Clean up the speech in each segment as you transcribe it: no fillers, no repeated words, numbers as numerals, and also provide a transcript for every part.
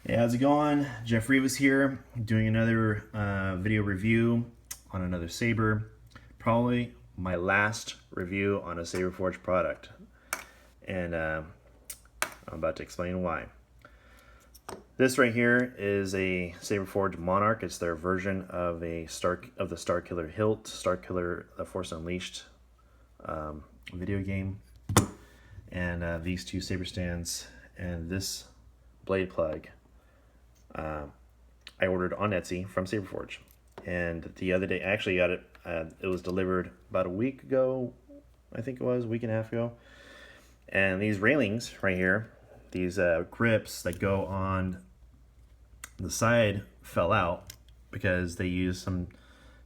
Hey, how's it going? Jeff Rivas here, doing another video review on another Saber. Probably my last review on a SaberForge product, and I'm about to explain why. This right here is a SaberForge Monarch. It's their version of the Starkiller Hilt, Starkiller The Force Unleashed video game, and these two saber stands and this blade plug. I ordered on Etsy from SaberForge, and the other day I actually got it. It was delivered about a week ago, I think it was a week and a half ago. And these railings right here, these grips that go on the side, fell out because they used some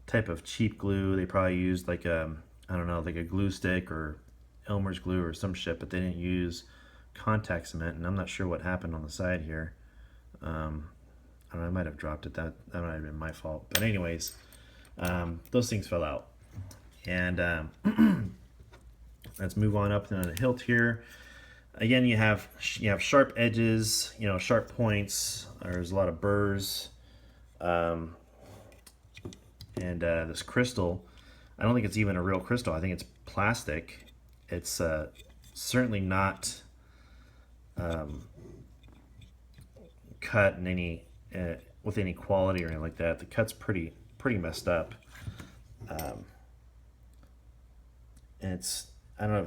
type of cheap glue. They probably used like I don't know, like a glue stick or Elmer's glue or some shit, but they didn't use contact cement, and I'm not sure what happened on the side here. I don't know, I might have dropped it. That might have been my fault. But anyways, those things fell out. And let's move on up to the hilt here. Again, you have sharp edges, sharp points. There's a lot of burrs. And this crystal, I don't think it's even a real crystal. I think it's plastic. It's certainly not cut in any with any quality or anything like that. The cut's pretty messed up. And it's I don't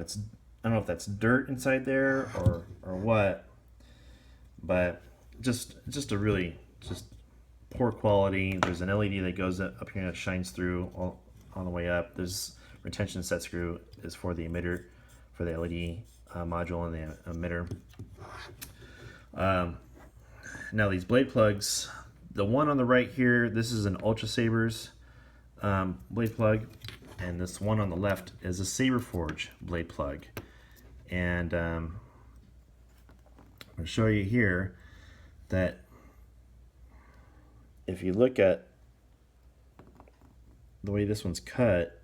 know if that's dirt inside there or what, but just a really just poor quality. There's an LED that goes up here and it shines through all on the way up. There's retention set screw is for the emitter, for the LED module and the emitter. Now these blade plugs, the one on the right here, this is an Ultra Sabers blade plug, and this one on the left is a SaberForge blade plug. And I'll show you here that if you look at the way this one's cut,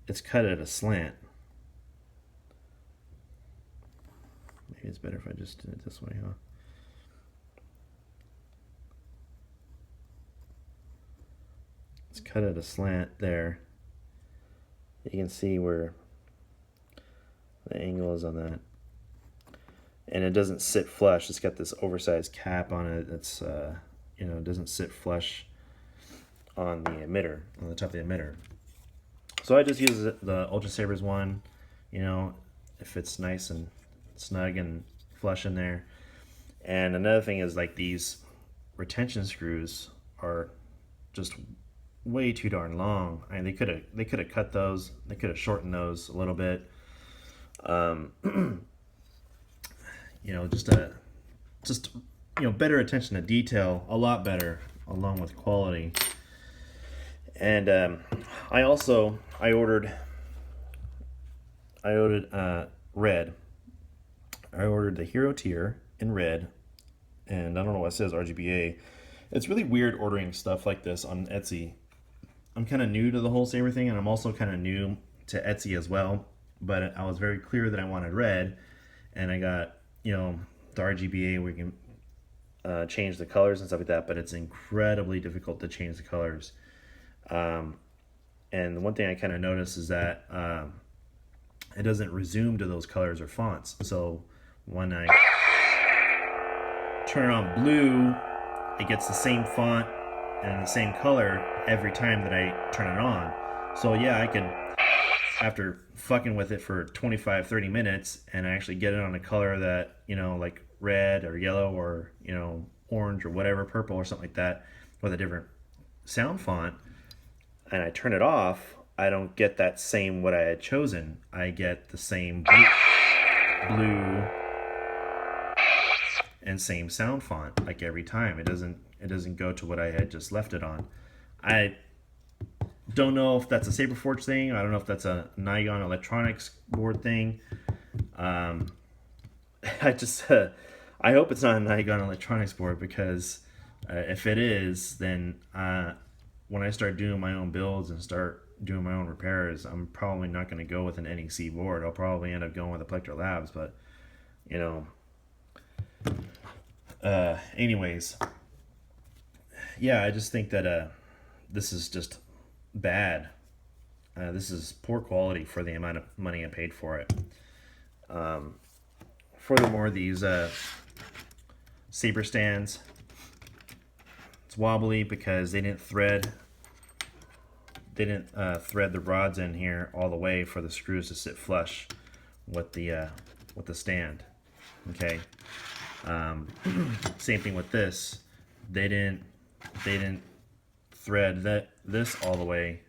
it's cut at a slant. Maybe it's better if I just did it this way, huh? It's cut at a slant there. You can see where the angle is on that. And it doesn't sit flush. It's got this oversized cap on it. It's it doesn't sit flush on the emitter, on the top of the emitter. So I just use the Ultra Sabers one, if it's nice and snug and flush in there. And another thing is, like, these retention screws are just way too darn long. I mean, they could have cut those. They could have shortened those a little bit. Just better attention to detail, a lot better, along with quality. And I ordered red. I ordered the Hero tier in red, and I don't know what it says, RGBA. It's really weird ordering stuff like this on Etsy. I'm kind of new to the whole Saber thing, and I'm also kind of new to Etsy as well. But I was very clear that I wanted red, and I got the RGBA where you can change the colors and stuff like that. But it's incredibly difficult to change the colors. And the one thing I kind of noticed is that it doesn't resume to those colors or fonts. So when I turn it on blue, it gets the same font and the same color every time that I turn it on. So yeah, I can, after fucking with it for 25-30 minutes, and I actually get it on a color that, like red or yellow or, orange or whatever, purple or something like that, with a different sound font, and I turn it off, I don't get that same what I had chosen. I get the same blue and same sound font, like, every time. It doesn't go to what I had just left it on. I don't know if that's a SaberForge thing. I don't know if that's a Nigon Electronics board thing. I hope it's not a Nigon Electronics board, because if it is, then when I start doing my own builds and start doing my own repairs, I'm probably not going to go with an NEC board. I'll probably end up going with a Plectro Labs, but Anyways, yeah, I just think that this is just bad. This is poor quality for the amount of money I paid for it. Furthermore, these saber stands, it's wobbly because they didn't thread the rods in here all the way for the screws to sit flush with the stand. Okay. Same thing with this. They didn't thread this all the way.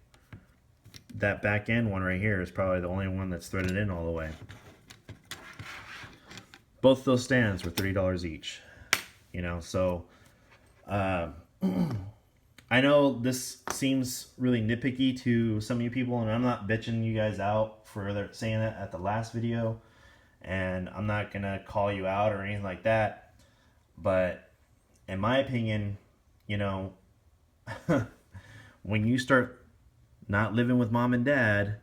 That back end one right here is probably the only one that's threaded in all the way. Both those stands were $30 each. You know, so I know this seems really nitpicky to some of you people, and I'm not bitching you guys out for saying that at the last video, and I'm not gonna call you out or anything like that, but in my opinion, you know, when you start not living with mom and dad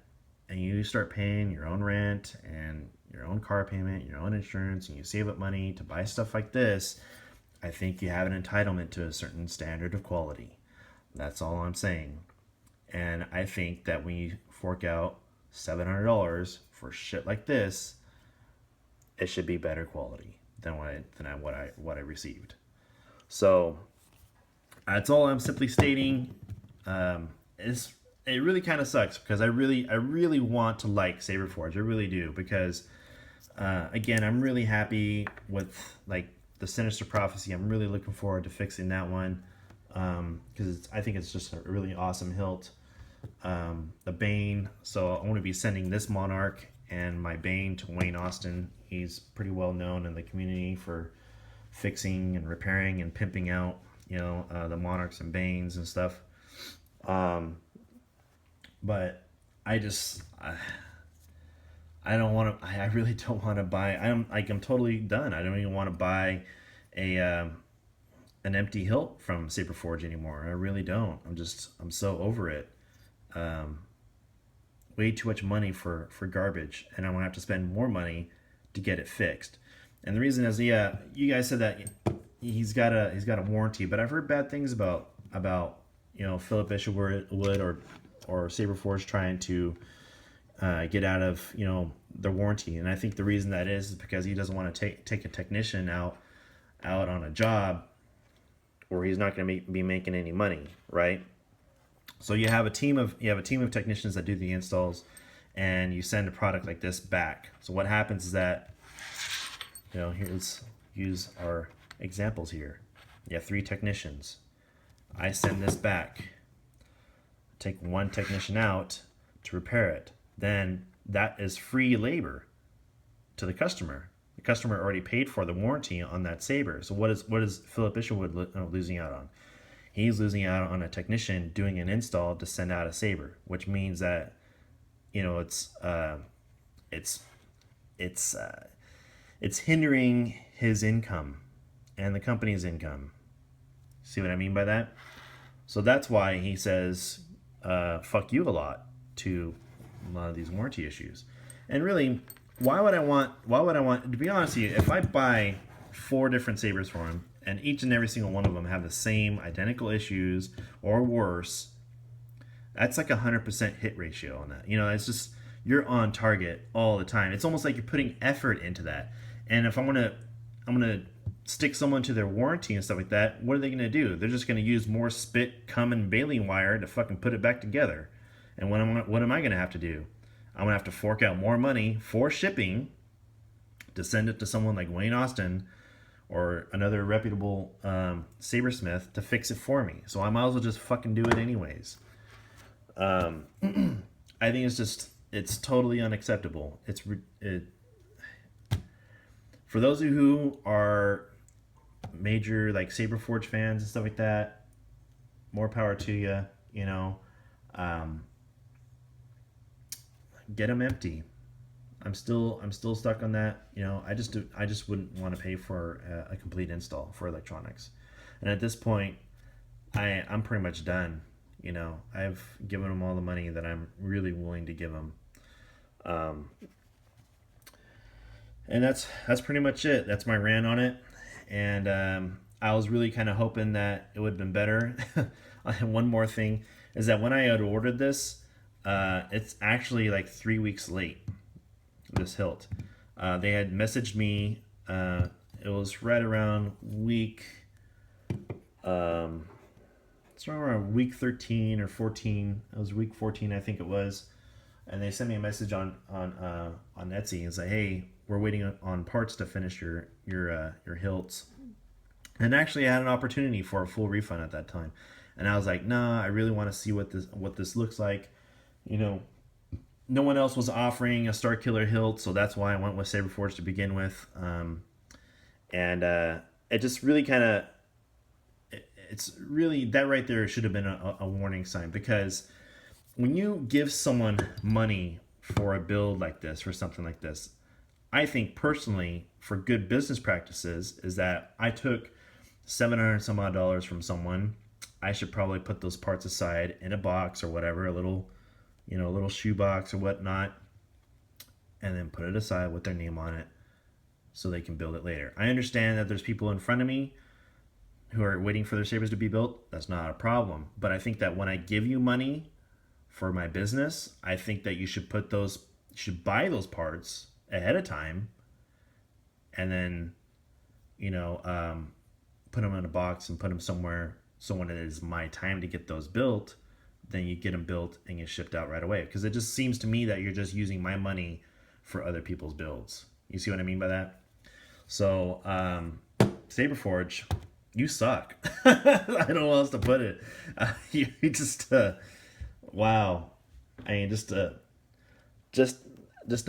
and you start paying your own rent and your own car payment, your own insurance, and you save up money to buy stuff like this, I think you have an entitlement to a certain standard of quality. That's all I'm saying. And I think that when you fork out $700 for shit like this, it should be better quality than what I received. So that's all I'm simply stating. It really kind of sucks because I really want to like SaberForge. I really do, because again, I'm really happy with like the Sinister Prophecy. I'm really looking forward to fixing that one, because I think it's just a really awesome hilt. The Bane, so I want to be sending this Monarch and my Bane to Wayne Austin. He's pretty well known in the community for fixing and repairing and pimping out, you know, the Monarchs and Banes and stuff. But I don't want to. I really don't want to buy. I'm totally done. I don't even want to buy an empty hilt from SaberForge anymore. I really don't. I'm so over it. Way too much money for garbage, and I'm gonna have to spend more money to get it fixed. And the reason is, yeah, you guys said that he's got a warranty, but I've heard bad things about you know, Philip Isherwood or SaberForge trying to get out of, you know, their warranty. And I think the reason that is because he doesn't want to take a technician out on a job where he's not going to be making any money, right? So you have a team of technicians that do the installs, and you send a product like this back. So what happens is that, you know, let's use our examples here. You have 3 technicians. I send this back. Take one technician out to repair it. Then that is free labor to the customer. The customer already paid for the warranty on that saber. So what is Philip Isherwood losing out on? He's losing out on a technician doing an install to send out a saber, which means that, you know, it's hindering his income and the company's income. See what I mean by that? So that's why he says fuck you a lot to a lot of these warranty issues. And really, why would I want, to be honest with you, if I buy 4 different sabers for him and each and every single one of them have the same identical issues or worse, that's like 100% hit ratio on that. You know, it's just, you're on target all the time. It's almost like you're putting effort into that. And if I'm gonna stick someone to their warranty and stuff like that, what are they gonna do? They're just gonna use more spit, cum, and baling wire to fucking put it back together. And what am I gonna have to do? I'm gonna have to fork out more money for shipping to send it to someone like Wayne Austin or another reputable sabersmith to fix it for me. So I might as well just fucking do it anyways. I think it's totally unacceptable. For those of you who are major like SaberForge fans and stuff like that, more power to you. You know, get them empty. I'm still stuck on that. You know, I just wouldn't want to pay for a complete install for electronics. And at this point, I'm pretty much done. You know, I've given them all the money that I'm really willing to give them. And that's pretty much it. That's my rant on it. and I was really kind of hoping that it would have been better. And one more thing is that when I had ordered this, it's actually like 3 weeks late, this hilt. They had messaged me, it was right around week, it's around week 13 or 14. It was week 14, I think it was. And they sent me a message on Etsy and say, "Hey, we're waiting on parts to finish your hilts." And actually, I had an opportunity for a full refund at that time, and I was like, "Nah, I really want to see what this looks like." You know, no one else was offering a Star Killer hilt, so that's why I went with SaberForge to begin with. And it just really kind of, it's really, that right there should have been a warning sign, because when you give someone money for a build like this, for something like this, I think personally, for good business practices, is that I took $700 some odd from someone. I should probably put those parts aside in a box or whatever, a little shoe box or whatnot, and then put it aside with their name on it so they can build it later. I understand that there's people in front of me who are waiting for their sabers to be built. That's not a problem. But I think that when I give you money for my business, I think that you should buy those parts ahead of time, and then put them in a box and put them somewhere, so when it is my time to get those built, then you get them built and get shipped out right away. Because it just seems to me that you're just using my money for other people's builds. You see what I mean by that? So SaberForge, you suck. I don't know how else to put it. You just wow. I mean, just a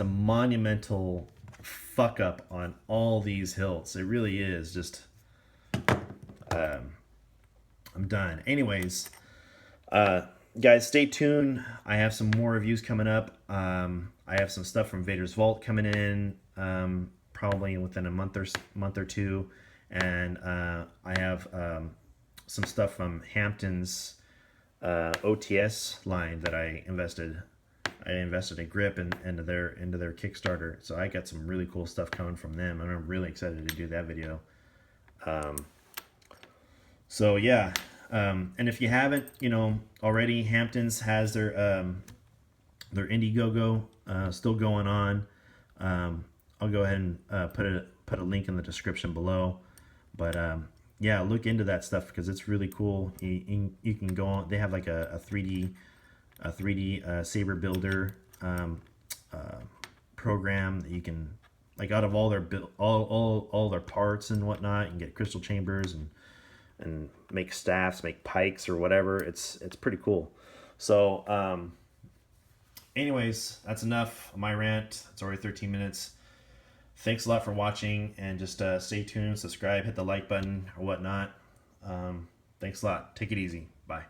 monumental fuck up on all these hilts. It really is just. I'm done. Anyways, guys, stay tuned. I have some more reviews coming up. I have some stuff from Vader's Vault coming in, probably within a month or two, and I have some stuff from Hampton's OTS line that I invested a grip into their Kickstarter. So I got some really cool stuff coming from them, and I'm really excited to do that video. So yeah, and if you haven't, already, Hampton's has their Indiegogo still going on. I'll go ahead and put a link in the description below. But yeah, look into that stuff because it's really cool. You can go on. They have like a 3D saber builder program that you can, like, out of all their all their parts and whatnot, you can get crystal chambers and make staffs, make pikes or whatever. It's pretty cool. So anyways, that's enough of my rant. It's already 13 minutes. Thanks a lot for watching, and just stay tuned, subscribe, hit the like button or whatnot. Thanks a lot. Take it easy. Bye.